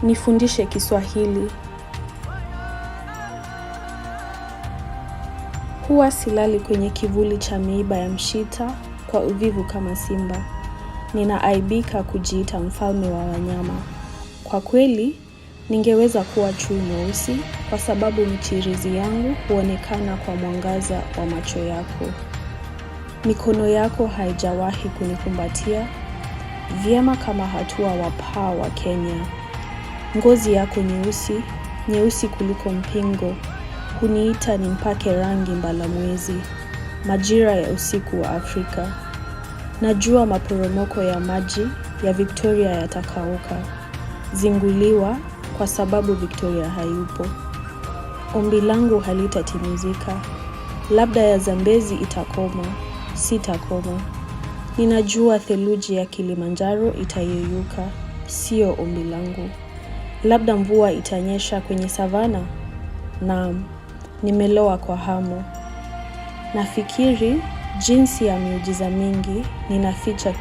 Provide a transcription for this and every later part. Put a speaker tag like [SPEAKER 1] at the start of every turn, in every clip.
[SPEAKER 1] Nifundishe Kiswahili. Huwa silali kwenye kivuli cha miiba ya mshita kwa uvivu kama simba. Ninaaibika kujiita mfalme wa wanyama. Kwa kweli, ningeweza kuwa chui mweusi kwa sababu michirizi yangu huonekana kwa mwangaza wa macho yako. Mikono yako haijawahi kunikumbatia, vyema kama hatua wa paa wa Kenya. Ngozi yako nyeusi, nyeusi kuliko mpingo, huniita nimpake rangi mbalamwezi, majira ya usiku wa Afrika. Najua maporomoko ya maji ya Victoria yatakauka, zinguliwa kwa sababu Victoria hayupo. Ombi langu halitatimizika, labda ya Zambezi itakoma, sitakoma. Ninajua theluji ya Kilimanjaro itayeyuka, sio ombi langu. Labda mvua itanyesha kwenye savana? Naam, nimeloa kwa hamu. Nafikiri jinsi ya miujiza mingi ninaficha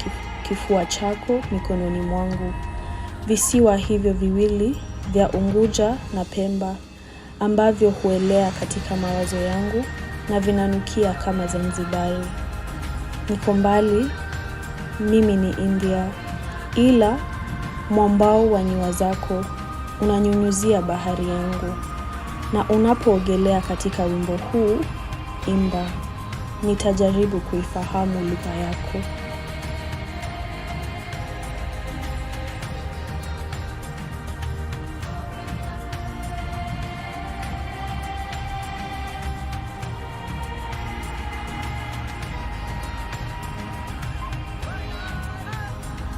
[SPEAKER 1] kifua chako mikononi mwangu. Visiwa hivyo viwili vya Unguja na Pemba ambavyo huelea katika mawazo yangu na vinanukia kama Zanzibari. Niko mbali, mimi ni India, ila mwambao wa nyua zako unanyunyuzia bahari yangu. Na unapoogelea katika wimbo huu, imba, nitajaribu kuifahamu lugha yako.